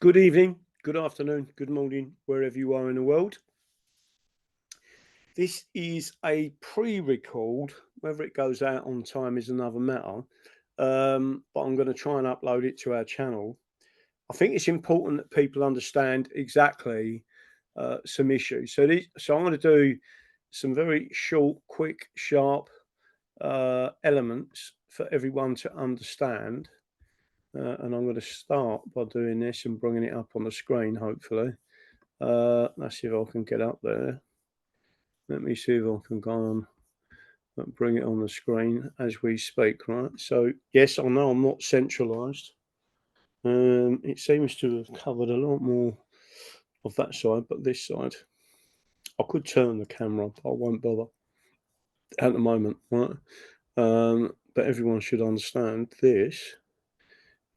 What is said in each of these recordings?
Good evening, good afternoon, good morning, wherever you are in the world. This is a pre-record. Whether it goes out on time is another matter. But I'm going to try and upload it to our channel. I think it's important that people understand exactly some issues. So I'm going to do some very short, quick, sharp elements for everyone to understand. And I'm going to start by doing this and bringing it up on the screen, hopefully. Let's see if I can get up there. Let me see if I can go on and bring it on the screen as we speak, right? So, yes, I know I'm not centralized. It seems to have covered a lot more of that side, but this side, I could turn the camera, but I won't bother at the moment, right? But everyone should understand this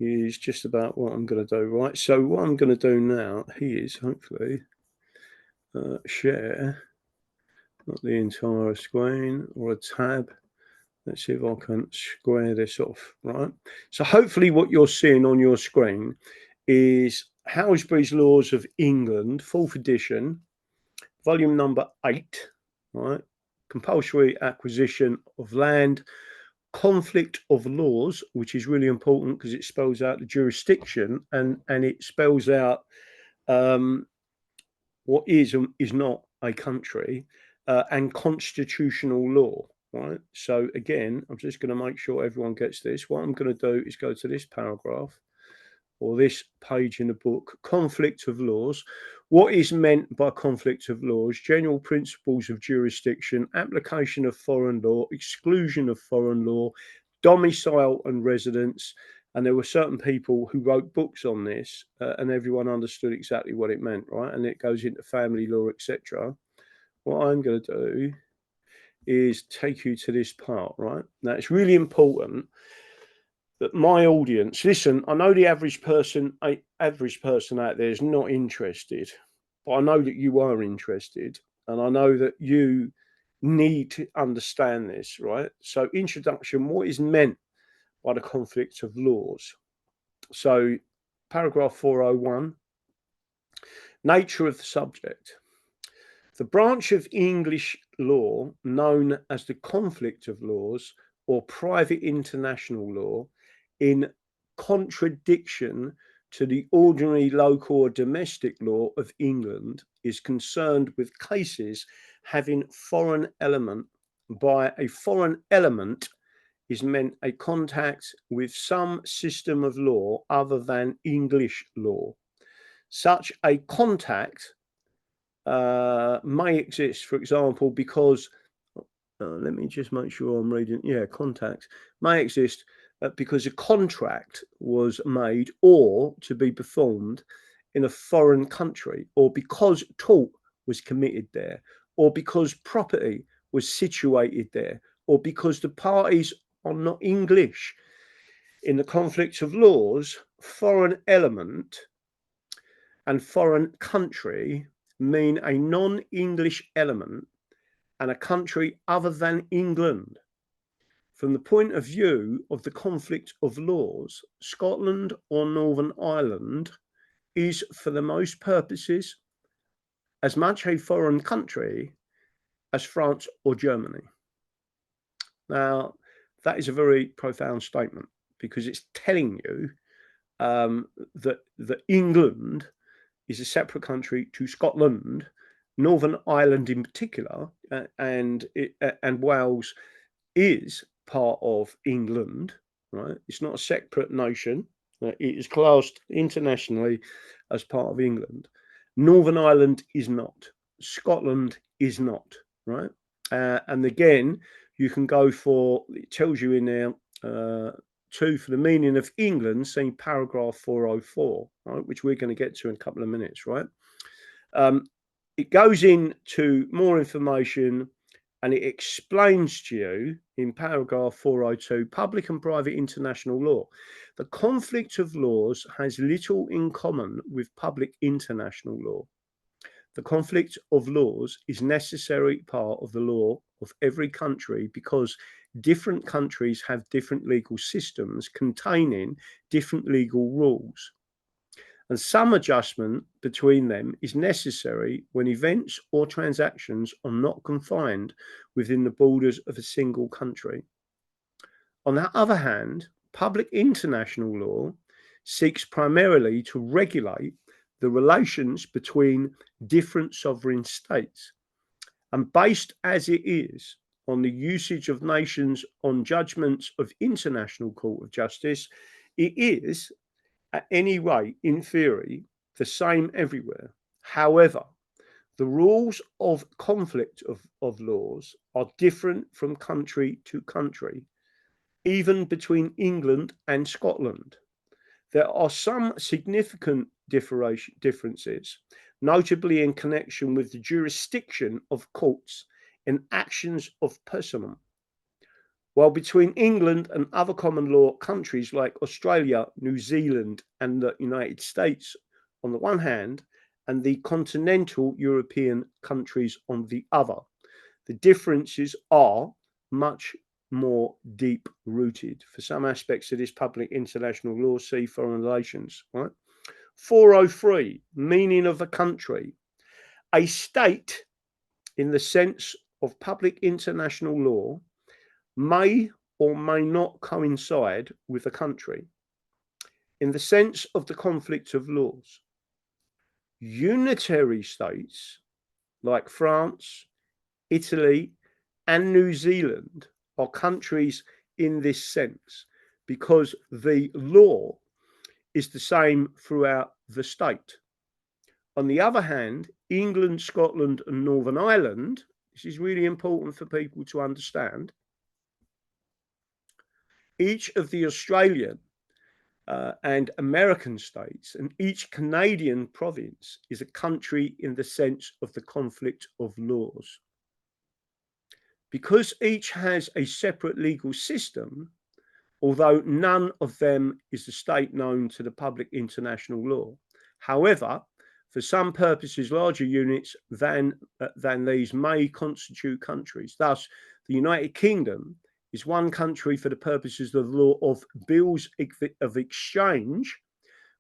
is just about what I'm going to do, right? So what I'm going to do now is hopefully share not the entire screen or a tab. Let's see if I can square this off, right? So hopefully what you're seeing on your screen is Halsbury's Laws of England, 4th edition, volume number 8, right? Compulsory acquisition of land, conflict of laws, which is really important because it spells out the jurisdiction and it spells out what is and is not a country, and constitutional law, right? So again, I'm just going to make sure everyone gets this. What I'm going to do is go to this paragraph or this page in the book, conflict of laws. What is meant by conflict of laws? General principles of jurisdiction, application of foreign law, exclusion of foreign law, domicile and residence. And there were certain people who wrote books on this, and everyone understood exactly what it meant, right? And it goes into family law, etc. What I'm going to do is take you to this part, right? Now, it's really important that my audience, listen, I know the average person out there is not interested, but I know that you are interested, and I know that you need to understand this, right? So, introduction, what is meant by the conflict of laws? So, paragraph 401, nature of the subject. The branch of English law known as the conflict of laws or private international law, in contradiction to the ordinary local or domestic law of England, is concerned with cases having foreign element. By a foreign element is meant a contact with some system of law other than English law. Such a contact may exist, for example, because let me just make sure I'm reading. Yeah, contacts may exist because a contract was made or to be performed in a foreign country, or because tort was committed there, or because property was situated there, or because the parties are not English. In the conflict of laws, foreign element and foreign country mean a non-English element and a country other than England. From the point of view of the conflict of laws, Scotland or Northern Ireland is, for the most purposes, as much a foreign country as France or Germany. Now, that is a very profound statement because it's telling you that England is a separate country to Scotland, Northern Ireland in particular, and Wales is part of England, right? It's not a separate nation. It is classed internationally as part of England. Northern Ireland is not. Scotland is not, right? And again, you can go for, it tells you in there, for the meaning of England, saying paragraph 404, right, which we're going to get to in a couple of minutes, right? It goes into more information and it explains to you in paragraph 402, public and private international law. The conflict of laws has little in common with public international law. The conflict of laws is a necessary part of the law of every country because different countries have different legal systems containing different legal rules. and some adjustment between them is necessary when events or transactions are not confined within the borders of a single country. On the other hand, public international law seeks primarily to regulate the relations between different sovereign states, and based as it is on the usage of nations on judgments of International Court of Justice, it is, at any rate, in theory, the same everywhere. However, the rules of conflict of laws are different from country to country, even between England and Scotland. There are some significant differences, notably in connection with the jurisdiction of courts and actions of personam. While between England and other common law countries like Australia, New Zealand, and the United States on the one hand, and the continental European countries on the other, the differences are much more deep rooted. For some aspects of this public international law, see foreign relations. Right? 403, meaning of a country. A state, in the sense of public international law, may or may not coincide with a country in the sense of the conflict of laws. Unitary states like France, Italy, and New Zealand are countries in this sense because the law is the same throughout the state. On the other hand, England, Scotland, and Northern Ireland, this is really important for people to understand, each of the Australian and American states and each Canadian province is a country in the sense of the conflict of laws. Because each has a separate legal system, although none of them is a state known to the public international law. However, for some purposes, larger units than these may constitute countries. Thus, the United Kingdom is one country for the purposes of the law of bills of exchange.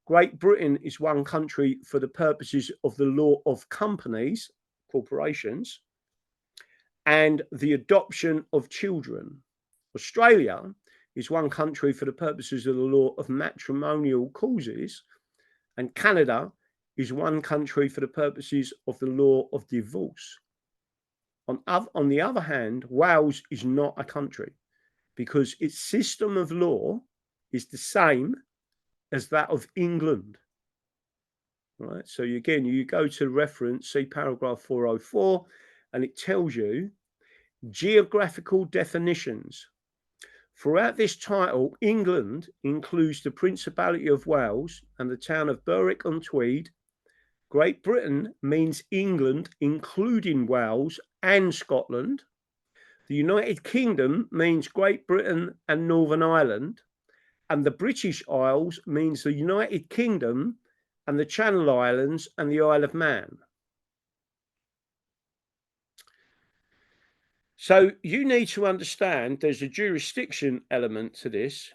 Great Britain is one country for the purposes of the law of companies, corporations, and the adoption of children. Australia is one country for the purposes of the law of matrimonial causes, and Canada is one country for the purposes of the law of divorce. On the other hand, Wales is not a country because its system of law is the same as that of England. Right? So again, you go to reference, see paragraph 404, and it tells you geographical definitions. Throughout this title, England includes the Principality of Wales and the town of Berwick-on-Tweed. Great Britain means England, including Wales and Scotland. The United Kingdom means Great Britain and Northern Ireland. And the British Isles means the United Kingdom and the Channel Islands and the Isle of Man. So you need to understand there's a jurisdiction element to this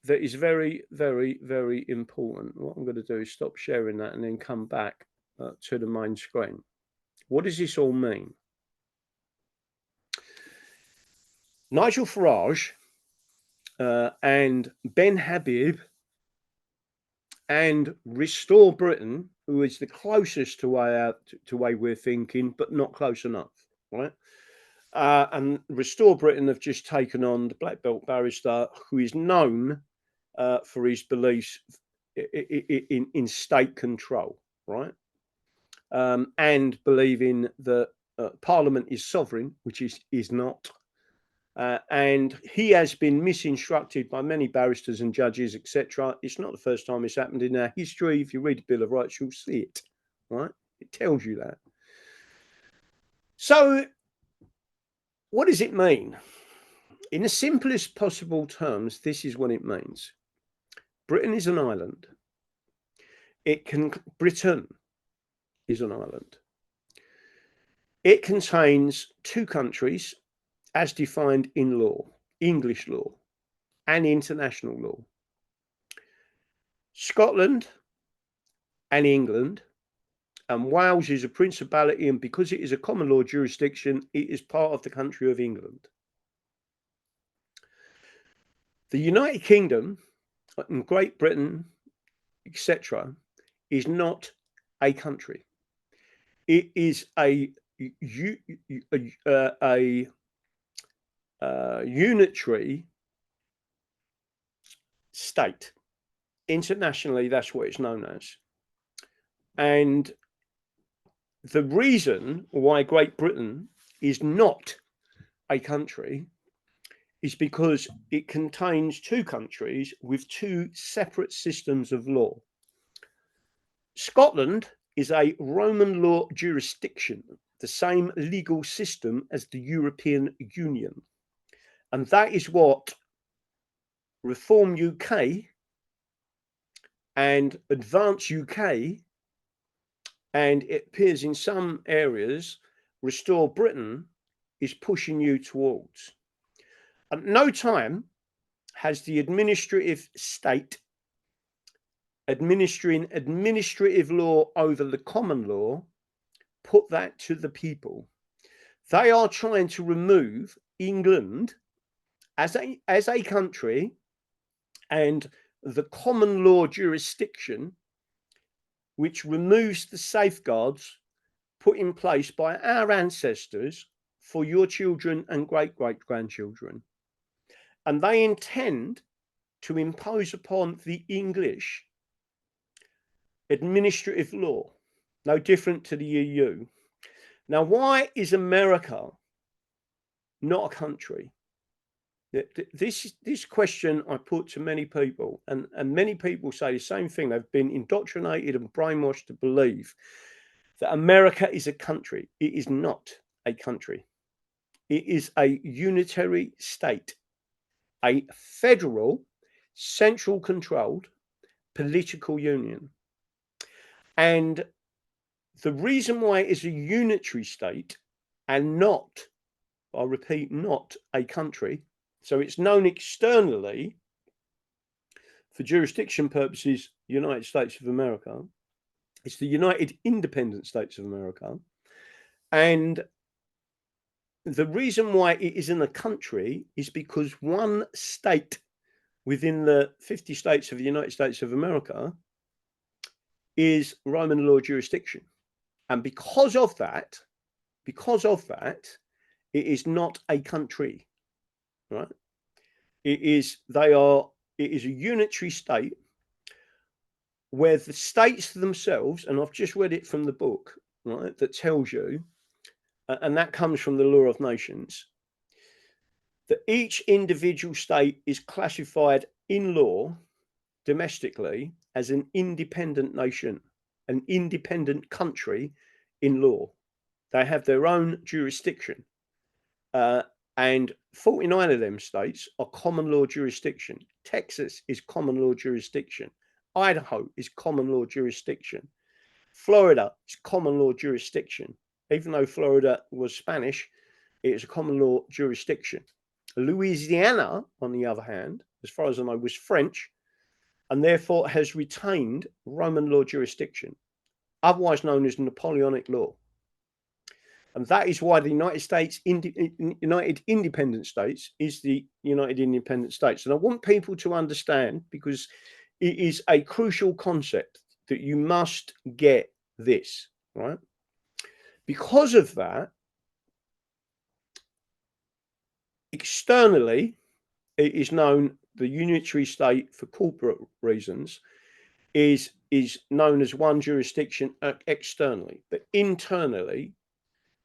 that is very, very, very important. What I'm going to do is stop sharing that and then come back to the main screen. What does this all mean? Nigel Farage and Ben Habib and Restore Britain, who is the closest to way we're thinking, but not close enough, right? And Restore Britain have just taken on the black belt barrister who is known for his beliefs in state control, right? And believing that Parliament is sovereign, which is not. And he has been misinstructed by many barristers and judges, etc. It's not the first time it's happened in our history. If you read the Bill of Rights, you'll see it, right? It tells you that. So what does it mean? In the simplest possible terms, this is what it means. Britain is an island. Britain is an island. It contains two countries as defined in law, English law and international law. Scotland and England. And Wales is a principality, and because it is a common law jurisdiction, it is part of the country of England. The United Kingdom and Great Britain, etc., is not a country. It is a unitary state. Internationally, that's what it's known as. And the reason why Great Britain is not a country is because it contains two countries with two separate systems of law. Scotland is a Roman law jurisdiction, the same legal system as the European Union. And that is what Reform UK and Advance UK, and it appears in some areas, Restore Britain, is pushing you towards. At no time has the administrative state administering administrative law over the common law put that to the people. They are trying to remove England as a country and the common law jurisdiction, which removes the safeguards put in place by our ancestors for your children and great-great-grandchildren. And they intend to impose upon the English administrative law, no different to the EU. Now, why is America not a country? This question I put to many people, and many people say the same thing. They've been indoctrinated and brainwashed to believe that America is a country. It is not a country. It is a unitary state, a federal, central controlled political union. And the reason why it is a unitary state and not, I repeat, not a country, so it's known externally for jurisdiction purposes, United States of America. It's the United Independent States of America. And the reason why it isn't a country is because one state within the 50 states of the United States of America is Roman law jurisdiction. And because of that, it is not a country, right? It is a unitary state where the states themselves, and I've just read it from the book, right, that tells you, and that comes from the Law of Nations, that each individual state is classified in law domestically as an independent nation, an independent country in law. They have their own jurisdiction. And 49 of them states are common law jurisdiction. Texas is common law jurisdiction. Idaho is common law jurisdiction. Florida is common law jurisdiction. Even though Florida was Spanish, it is a common law jurisdiction. Louisiana, on the other hand, as far as I know, was French and therefore has retained Roman law jurisdiction, otherwise known as Napoleonic law. And that is why the United States, United Independent States, is the United Independent States. And I want people to understand, because it is a crucial concept, that you must get this, right? Because of that, externally, it is known, the unitary state for corporate reasons is known as one jurisdiction externally, but internally,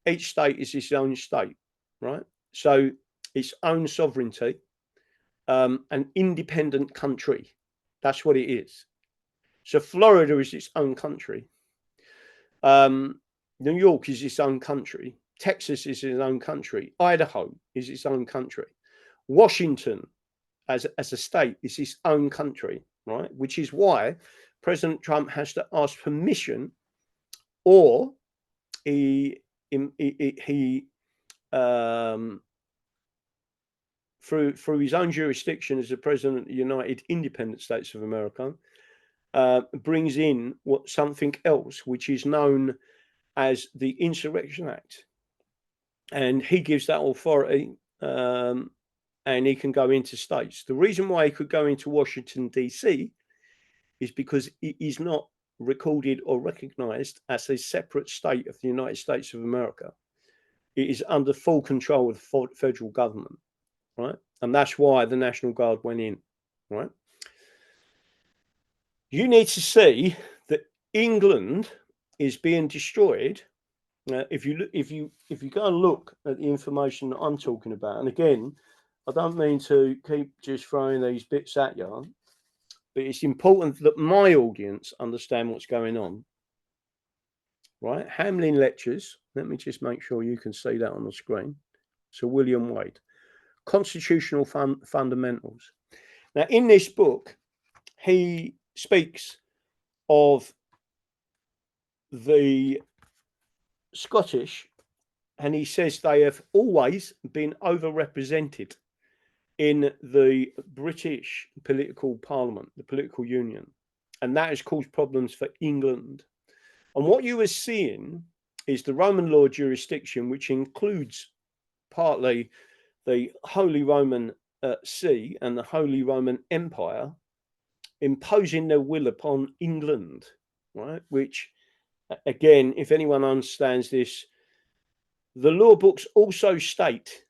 each state is its own state, right? So its own sovereignty, an independent country. That's what it is. So Florida is its own country. New York is its own country. Texas is its own country. Idaho is its own country. Washington, as a state, is its own country, right? Which is why President Trump has to ask permission, or he through his own jurisdiction as the president of the United Independent States of America, brings in something else, which is known as the Insurrection Act. And he gives that authority, and he can go into states. The reason why he could go into Washington, D.C. is because it is not recorded or recognized as a separate state of the United States of America. It is under full control of the federal government, right? And that's why the National Guard went in, right? You need to see that England is being destroyed. If you go and look at the information that I'm talking about, and again, I don't mean to keep just throwing these bits at you, but it's important that my audience understand what's going on. Right, Hamlin Lectures. Let me just make sure you can see that on the screen. So William Wade, Constitutional Fundamentals. Now, in this book, he speaks of the Scottish, and he says they have always been overrepresented in the British political parliament, the political union, and that has caused problems for England. And what you are seeing is the Roman law jurisdiction, which includes partly the Holy Roman See and the Holy Roman Empire, imposing their will upon England, right? Which, again, if anyone understands this, the law books also state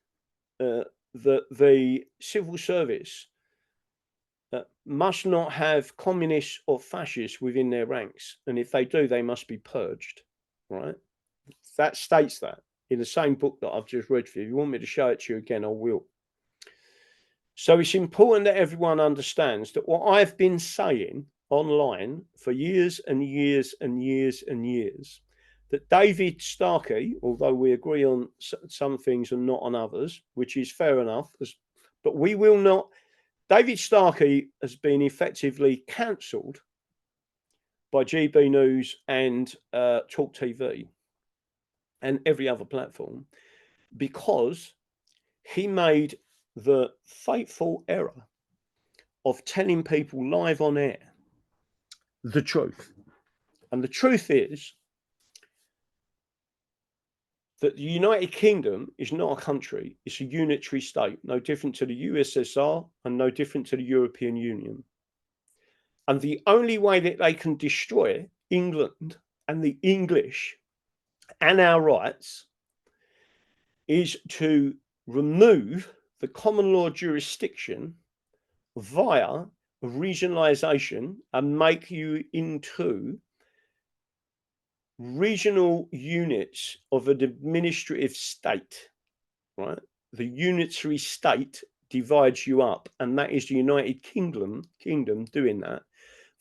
that the civil service must not have communists or fascists within their ranks. And if they do, they must be purged, right? That states that in the same book that I've just read for you. If you want me to show it to you again, I will. So it's important that everyone understands that what I've been saying online for years and years and years and years, that David Starkey, although we agree on some things and not on others, which is fair enough, but we will not. David Starkey has been effectively cancelled by GB News and Talk TV and every other platform because he made the fateful error of telling people live on air the truth. And the truth is that the United Kingdom is not a country, it's a unitary state, no different to the USSR and no different to the European Union. And the only way that they can destroy England and the English and our rights is to remove the common law jurisdiction via regionalisation and make you into regional units of an administrative state, right? The unitary state divides you up, and that is the United Kingdom doing that.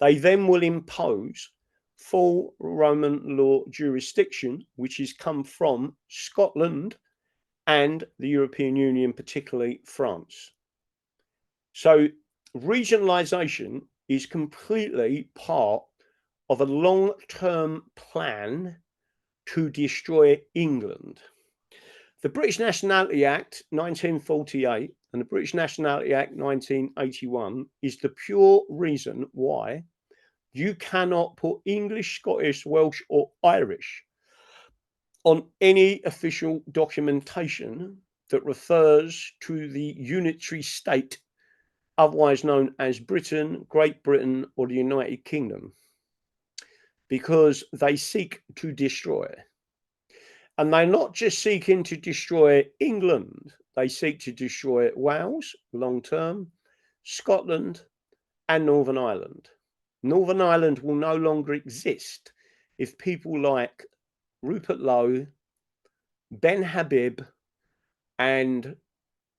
They then will impose full Roman law jurisdiction, which has come from Scotland and the European Union, particularly France. So regionalisation is completely part of a long-term plan to destroy England. The British Nationality Act 1948 and the British Nationality Act 1981 is the pure reason why you cannot put English, Scottish, Welsh or Irish on any official documentation that refers to the unitary state, otherwise known as Britain, Great Britain or the United Kingdom, because they seek to destroy. And they're not just seeking to destroy England, they seek to destroy Wales long term, Scotland and Northern Ireland. Northern Ireland will no longer exist if people like Rupert Lowe, Ben Habib and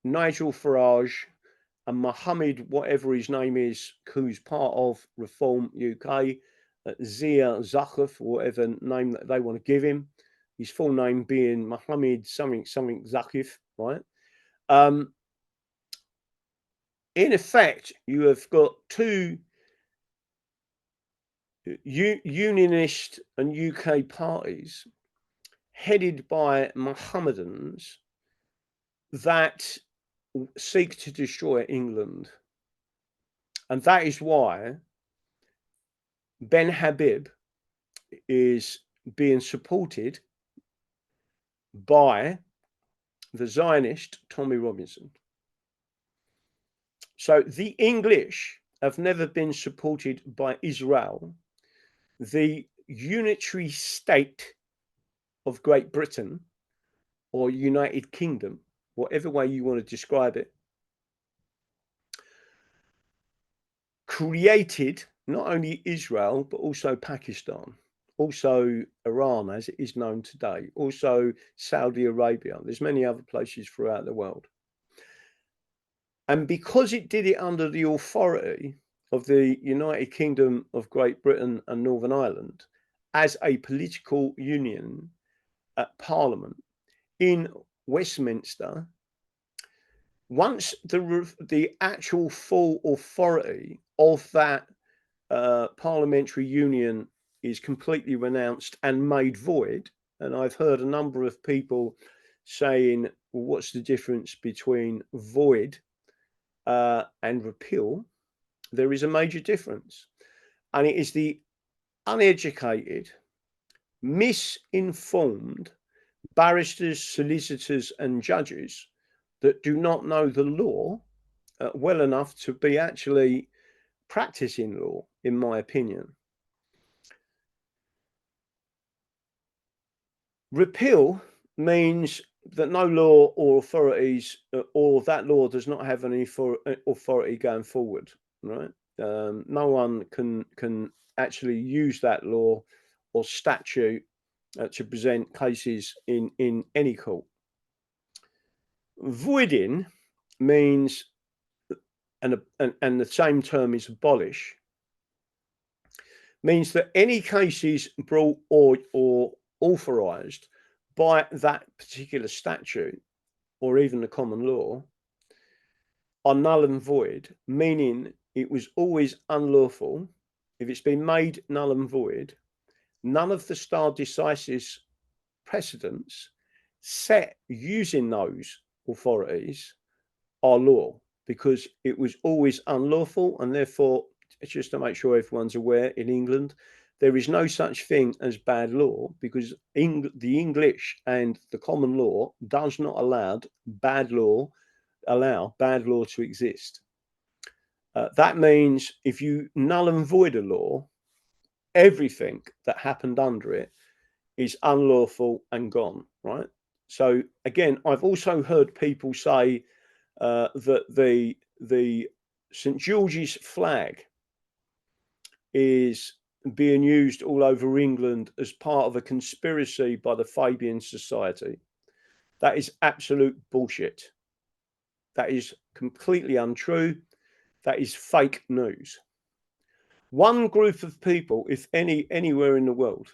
Nigel Farage and Mohammed, whatever his name is, who's part of Reform UK, Zia Zakhoff, or whatever name that they want to give him, his full name being Mohammed something Zakhoff, right? In effect, you have got two unionist and UK parties headed by Mohammedans that seek to destroy England. And that is why Ben Habib is being supported by the Zionist Tommy Robinson. So the English have never been supported by Israel. The unitary state of Great Britain or United Kingdom, whatever way you want to describe it, created not only Israel, but also Pakistan, also Iran, as it is known today, also Saudi Arabia. There's many other places throughout the world. And because it did it under the authority of the United Kingdom of Great Britain and Northern Ireland as a political union at Parliament in Westminster, once the actual full authority of that parliamentary union is completely renounced and made void, and I've heard a number of people saying, well, what's the difference between void and repeal? There is a major difference, and it is the uneducated, misinformed barristers, solicitors, and judges that do not know the law well enough to be actually practicing law, in my opinion. Repeal means that no law or authorities or that law does not have any authority going forward, right? No one can actually use that law or statute to present cases in any court. Voiding means, and the same term is abolish, means that any cases brought or authorized by that particular statute or even the common law are null and void, meaning it was always unlawful. If it's been made null and void, none of the stare decisis precedents set using those authorities are law, because it was always unlawful. And therefore, just to make sure everyone's aware, in England, there is no such thing as bad law, because the English and the common law does not allow bad law to exist. That means if you null and void a law, everything that happened under it is unlawful and gone, right? So again, I've also heard people say that the St. George's flag is being used all over England as part of a conspiracy by the Fabian Society. That is absolute bullshit. That is completely untrue. That is fake news. One group of people, if any, anywhere in the world,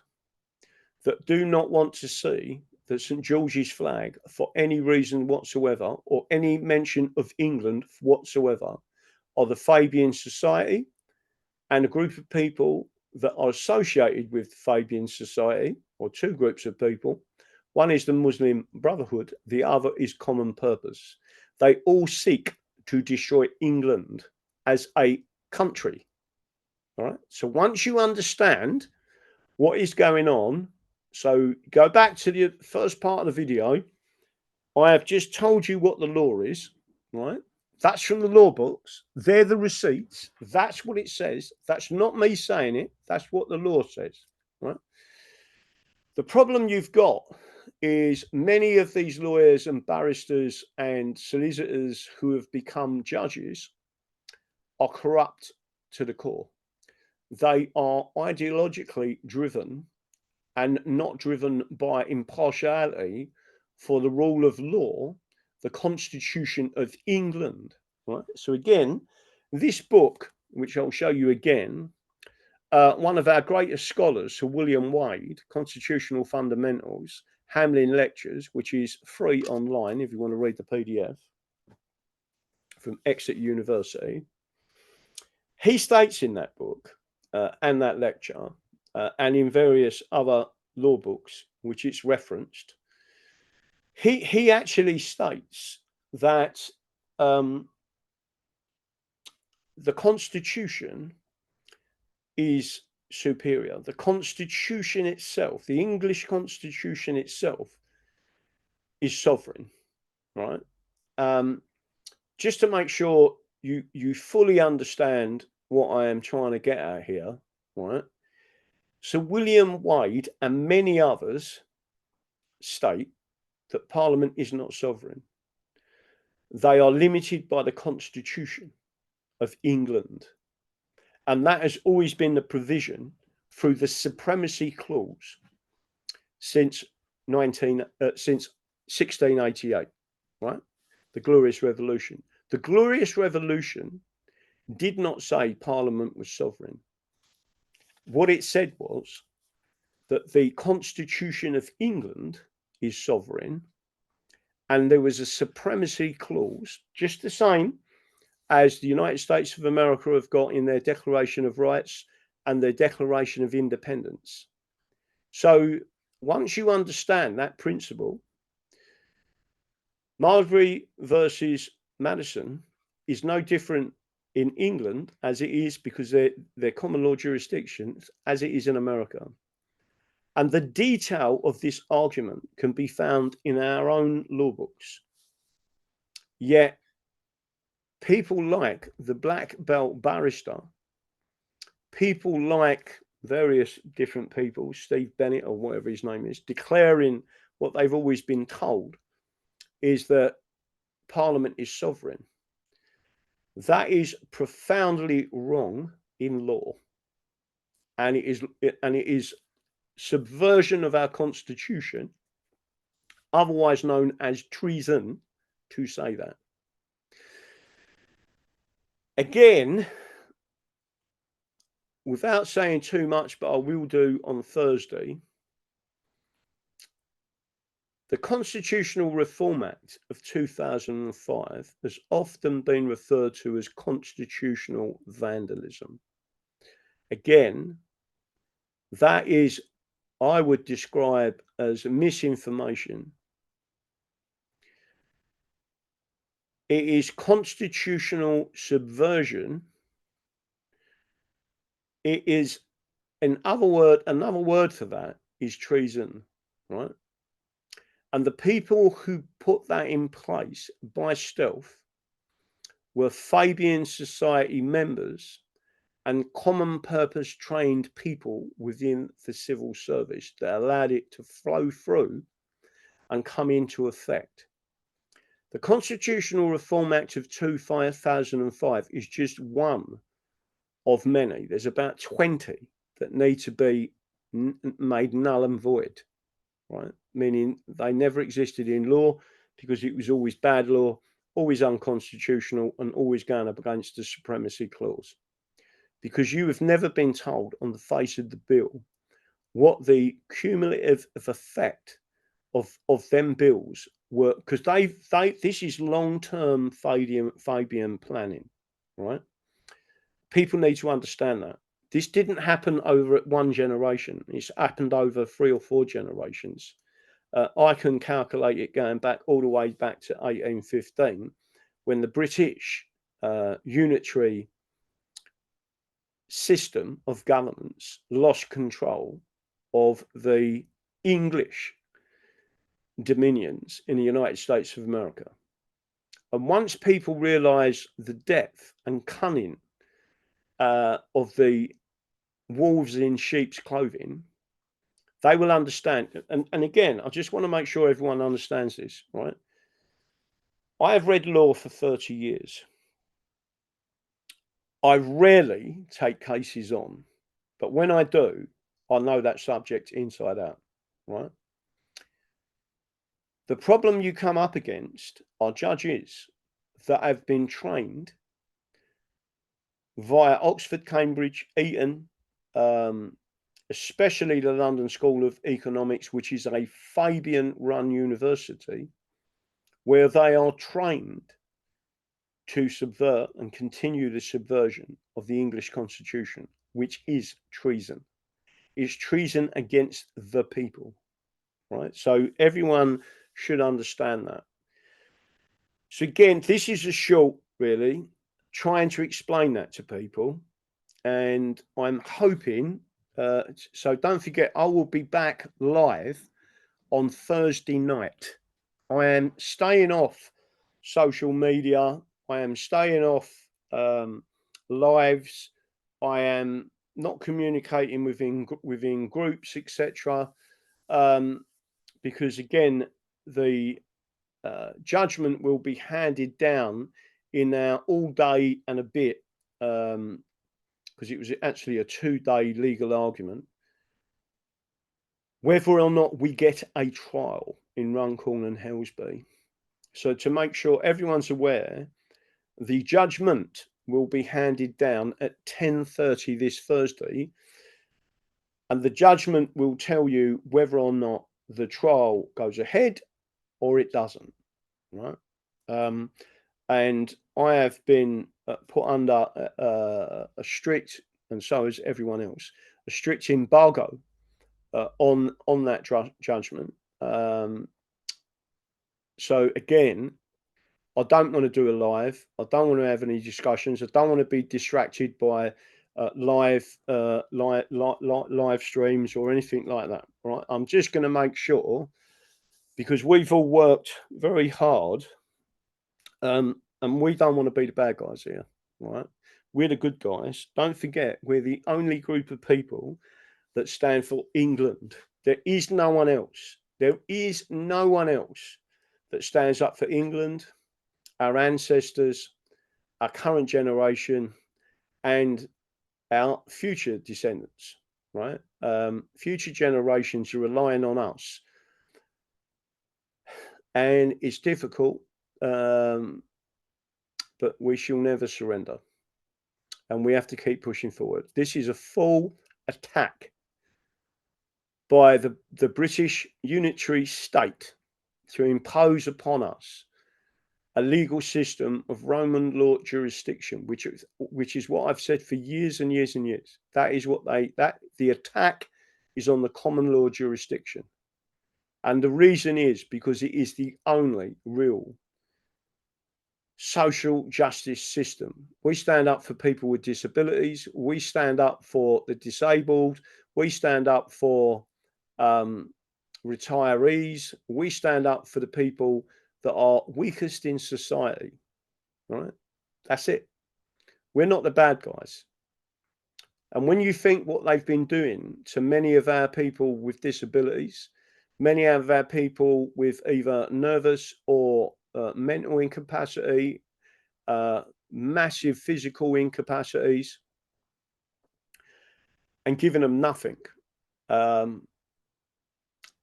that do not want to see the St. George's flag for any reason whatsoever, or any mention of England whatsoever, are the Fabian Society and a group of people that are associated with the Fabian Society, or two groups of people. One is the Muslim Brotherhood, the other is Common Purpose. They all seek to destroy England as a country. All right. So once you understand what is going on, so go back to the first part of the video. I have just told you what the law is, right? That's from the law books. They're the receipts. That's what it says. That's not me saying it. That's what the law says, right? The problem you've got is many of these lawyers and barristers and solicitors who have become judges are corrupt to the core. They are ideologically driven and not driven by impartiality for the rule of law, the Constitution of England. Right? So again, this book, which I'll show you again, one of our greatest scholars, Sir William Wade, Constitutional Fundamentals, Hamlin Lectures, which is free online if you want to read the PDF from Exeter University. He states in that book and that lecture, and in various other law books which it's referenced, he actually states that the Constitution is superior. The Constitution itself, the English Constitution itself, is sovereign, right? Just to make sure you fully understand what I am trying to get at here, right? So William Wade and many others state that Parliament is not sovereign. They are limited by the Constitution of England. And that has always been the provision through the Supremacy Clause since 1688, right? The Glorious Revolution. The Glorious Revolution did not say Parliament was sovereign. What it said was that the Constitution of England is sovereign, and there was a Supremacy Clause, just the same as the United States of America have got in their Declaration of Rights and their Declaration of Independence. So once you understand that principle, Marbury versus Madison is no different in England as it is, because they're common law jurisdictions, as it is in America. And the detail of this argument can be found in our own law books. Yet people like the black belt barrister, people like various different people, Steve Bennett or whatever his name is, declaring what they've always been told is that Parliament is sovereign. That is profoundly wrong in law, and it is subversion of our Constitution, otherwise known as treason, to say that. Again, without saying too much, but I will do on Thursday, the Constitutional Reform Act of 2005 has often been referred to as constitutional vandalism. Again, that is, I would describe as misinformation. It is constitutional subversion. It is, another word for that is treason, right? And the people who put that in place by stealth were Fabian Society members and common purpose trained people within the civil service that allowed it to flow through and come into effect. The Constitutional Reform Act of 2005 is just one of many. There's about 20 that need to be made null and void, right? Meaning they never existed in law because it was always bad law, always unconstitutional, and always going up against the Supremacy Clause. Because you have never been told on the face of the bill what the cumulative effect of them bills were, because this is long-term Fabian planning, right? People need to understand that. This didn't happen over one generation. It's happened over 3 or 4 generations. I can calculate it going back all the way back to 1815, when the British unitary system of governments lost control of the English dominions in the United States of America. And once people realize the depth and cunning of the wolves in sheep's clothing, they will understand. And again, I just want to make sure everyone understands this, right? I have read law for 30 years. I rarely take cases on, but when I do, I know that subject inside out, right? The problem you come up against are judges that have been trained via Oxford, Cambridge, Eton, especially the London School of Economics, which is a Fabian-run university, where they are trained to subvert and continue the subversion of the English Constitution, which is treason. It's treason against the people, right? So everyone should understand that. So again, this is a short, really, trying to explain that to people. And I'm hoping So don't forget, I will be back live on Thursday night. I am staying off social media. I am staying off lives. I am not communicating within groups, etc. Because again, the judgment will be handed down in our all day and a bit, because it was actually a 2-day legal argument, whether or not we get a trial in Runcorn and Helsby. So to make sure everyone's aware, the judgment will be handed down at 10:30 this Thursday, and the judgment will tell you whether or not the trial goes ahead or it doesn't, right? And I have been put under a strict, and so is everyone else, a strict embargo on that judgment. So again, I don't want to do a live. I don't want to have any discussions. I don't want to be distracted by live streams or anything like that. Right? I'm just going to make sure, because we've all worked very hard, and we don't want to be the bad guys here. Right? We're the good guys. Don't forget, we're the only group of people that stand for England. There is no one else. There is no one else that stands up for England, our ancestors, our current generation, and our future descendants, right? Future generations are relying on us. And it's difficult, but we shall never surrender. And we have to keep pushing forward. This is a full attack by the British unitary state to impose upon us a legal system of Roman law jurisdiction, which is what I've said for years and years and years. That is what the attack is on the common law jurisdiction. And the reason is because it is the only real social justice system. We stand up for people with disabilities. We stand up for the disabled. We stand up for retirees. We stand up for the people that are weakest in society, right? That's it. We're not the bad guys. And when you think what they've been doing to many of our people with disabilities, many of our people with either nervous or mental incapacity, massive physical incapacities, and giving them nothing.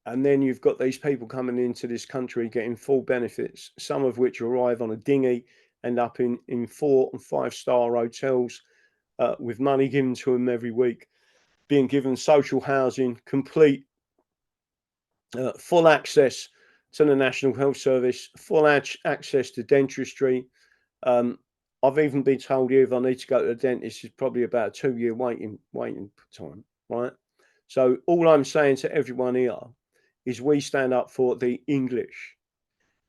And then you've got these people coming into this country getting full benefits, some of which arrive on a dinghy, end up in 4- and 5-star hotels with money given to them every week, being given social housing, complete full access to the National Health Service, full access to dentistry. I've even been told here if I need to go to the dentist, it's probably about a 2-year waiting time, right? So all I'm saying to everyone here is we stand up for the English.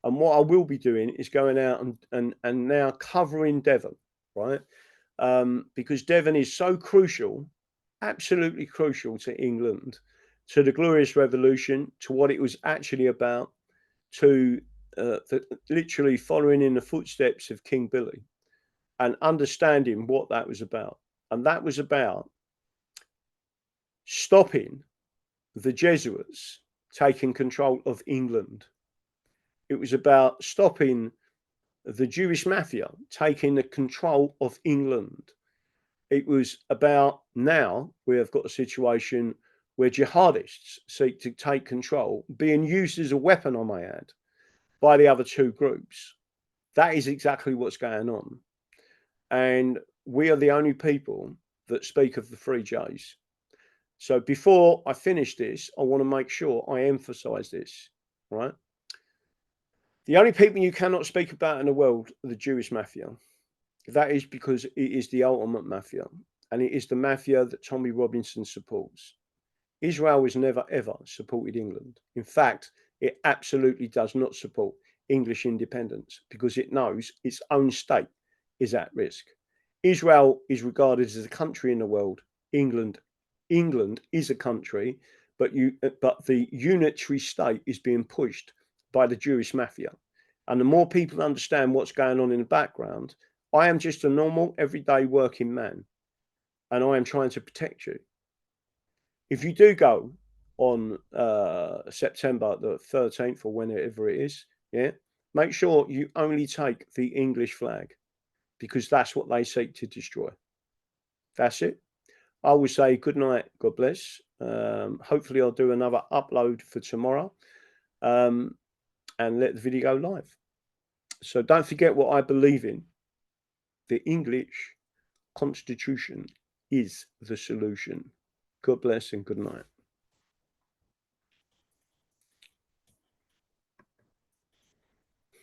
And what I will be doing is going out and now covering Devon, right? Because Devon is so crucial, absolutely crucial to England, to the Glorious Revolution, to what it was actually about, to literally following in the footsteps of King Billy and understanding what that was about. And that was about stopping the Jesuits taking control of England. It was about stopping the Jewish mafia taking the control of England. It was about, now we have got a situation where jihadists seek to take control, being used as a weapon, I may add, by the other two groups. That is exactly what's going on. And we are the only people that speak of the 3 J's. So before I finish this, I want to make sure I emphasize this, right? The only people you cannot speak about in the world are the Jewish mafia. That is because it is the ultimate mafia, and it is the mafia that Tommy Robinson supports. Israel has never, ever supported England. In fact, it absolutely does not support English independence because it knows its own state is at risk. Israel is regarded as a country in the world. England England is a country, but the unitary state is being pushed by the Jewish mafia. And the more people understand what's going on in the background, I am just a normal, everyday working man, and I am trying to protect you. If you do go on September the 13th or whenever it is, yeah, make sure you only take the English flag, because that's what they seek to destroy. That's it. I will say good night, God bless. Hopefully I'll do another upload for tomorrow, and let the video go live. So don't forget what I believe in. The English Constitution is the solution. God bless and good night.